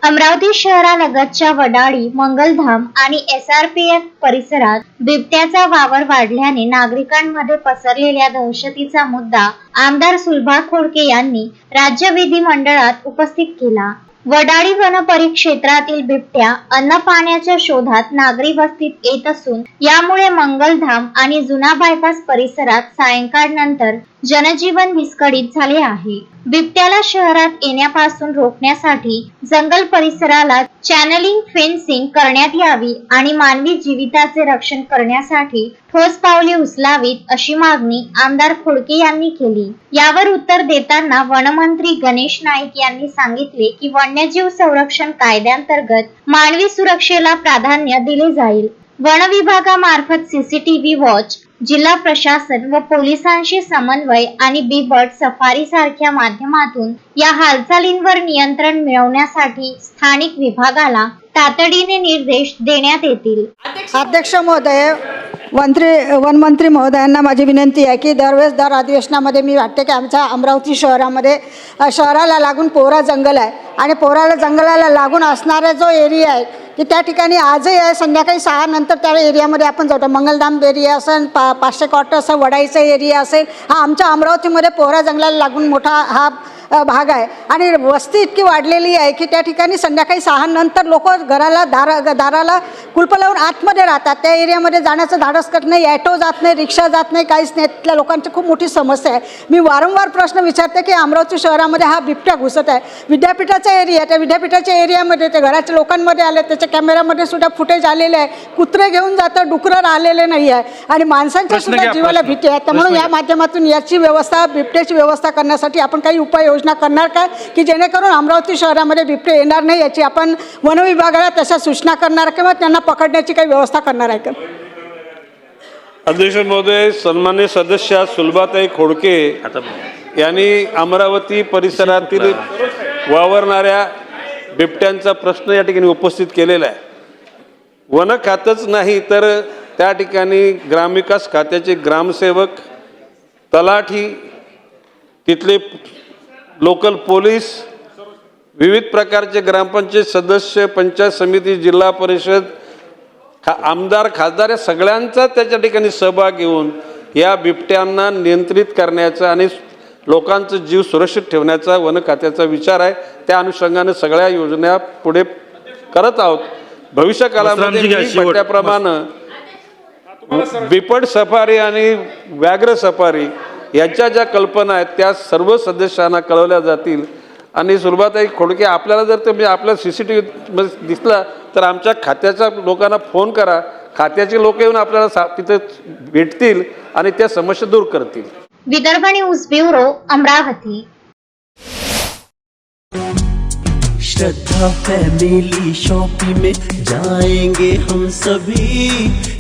अमरावती शहरालगतच्या वडाळी, मंगलधाम आणि SRPF परिसरात बिबट्याचा वावर वाढल्याने नागरिकांमध्ये पसरलेल्या दहशतीचा मुद्दा आमदार सुलभा खोडके यांनी राज्य विधिमंडळात उपस्थित केला। वडाळी वन परिक्षेत्रातील बिबट्या अन्न पाण्याच्या शोधात नागरी वस्तीत येत असून यामुळे मंगलधाम आणि जुना बायपास परिसरात सायंकाळनंतर जनजीवन विस्कळीत झाले आहे। बिबट्याला शहरात येण्यापासून रोखण्यासाठी जंगल परिसराला चॅनलिंग फेन्सिंग करण्यात यावी आणि मानवी जीविताचे रक्षण करण्यासाठी ठोस पावले उचलावीत अशी मागणी आमदार खोडके यांनी केली। यावर उत्तर देताना वनमंत्री गणेश नाईक यांनी सांगितले की वन्यजीव संरक्षण कायद्याअंतर्गत मानवी सुरक्षेला प्राधान्य दिले जाईल। वन विभागामार्फत CCTV वॉच, जिल्हा प्रशासन व पोलिसांशी समन्वय आणि बिबट सफारी सारख्या माध्यमातून या हालचालींवर नियंत्रण मिळवण्यासाठी स्थानिक विभागाला तातडीने निर्देश देण्यात येतील। अध्यक्ष महोदय, वनमंत्री महोदयांना माझी विनंती आहे की दरवेळेस दर अधिवेशनामध्ये मी वाटते की आमच्या अमरावती शहरामध्ये शहराला लागून पोहरा जंगल आहे आणि पोहरा जंगलाला लागून असणारा जो एरिया आहे की त्या ठिकाणी आजही आहे संध्याकाळी 6 नंतर त्या एरियामध्ये आपण जातो। मंगलधाम एरिया असेल, 500 क्वार्टर असेल, वडाईचा एरिया असेल, हा आमच्या अमरावतीमध्ये पोहरा जंगलाला लागून मोठा हा भाग आहे आणि वस्ती इतकी वाढलेली आहे की त्या ठिकाणी संध्याकाळी 6 नंतर लोक घराला दाराला कुलप लावून आतमध्ये राहतात। त्या एरियामध्ये जाण्याचं धाडस करत नाही, ॲटो जात नाही, रिक्षा जात नाही, काहीच नाही। त्या लोकांची खूप मोठी समस्या आहे। मी वारंवार प्रश्न विचारते की अमरावती शहरामध्ये हा बिबट्या घुसत आहे। विद्यापीठाचा एरिया, त्या विद्यापीठाच्या एरियामध्ये ते घराच्या लोकांमध्ये आले, त्याच्या कॅमेऱ्यामध्ये सुद्धा फुटेज आलेले आहे। कुत्रे घेऊन जातं, डुकरं राहिलेले नाही आहे आणि माणसांच्या सुद्धा जीवाला भीती आहे। त्यामुळे या माध्यमातून याची व्यवस्था, बिबट्याची व्यवस्था करण्यासाठी आपण काही उपाययोजना करणार का की जेणेकरून अमरावती शहरामध्ये बिबटे येणार नाही याची आपण वन विभागाला तशा सूचना करणार किंवा त्यांना पकडण्याची काही व्यवस्था करणार आहे का? अध्यक्ष महोदय, सन्मान्य सदस्य सुलभाताई खोडके यांनी अमरावती परिसरातील वावरणाऱ्या बिबट्यांचा प्रश्न या ठिकाणी उपस्थित केलेला आहे। वन खातच नाही तर त्या ठिकाणी ग्रामविकास खात्याचे ग्रामसेवक, तलाठी, तिथले लोकल पोलीस, विविध प्रकारचे ग्रामपंचायत सदस्य, पंचायत समिती, जिल्हा परिषद, आमदार, खासदार या सगळ्यांचा त्याच्या ठिकाणी सहभाग घेऊन या बिबट्यांना नियंत्रित करण्याचा आणि लोकांचा जीव सुरक्षित ठेवण्याचा वन खात्याचा विचार आहे। त्या अनुषंगाने सगळ्या योजना पुढे करत आहोत। भविष्य काळामध्ये म्हटल्याप्रमाणे बिबट सफारी आणि व्याघ्र सफारी याच्या ज्या कल्पना आहेत त्या सर्व सदस्यांना कळवल्या जातील। आणि सुलभाताई खोडके, आपल्याला जर तुम्ही आपल्या CCTV दिसला तर आमच्या खात्याच्या लोकांना फोन करा, खात्याचे लोक येऊन आपल्याला तिथे भेटतील आणि त्या समस्या दूर करतील। Vidarbha news bureau, Amravati. Shraddha family shopping में जाएंगे हम सभी,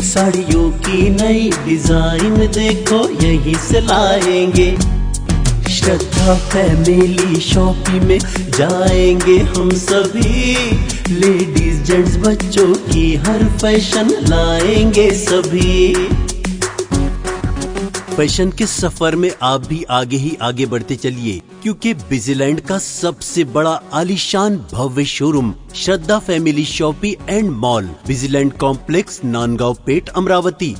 साड़ियों की नई डिजाइन देखो यहीं से लाएंगे। श्रद्धा फैमिली शॉपिंग में जाएंगे हम सभी, लेडीज जेंट्स बच्चों की हर फैशन लाएंगे सभी। फैशन के सफर में आप भी आगे ही आगे बढ़ते चलिए, क्योंकि बिजीलैंड का सबसे बड़ा आलीशान भव्य showroom Shraddha family shopping and mall, Bizyland complex, Nandgaon Peth, Amravati.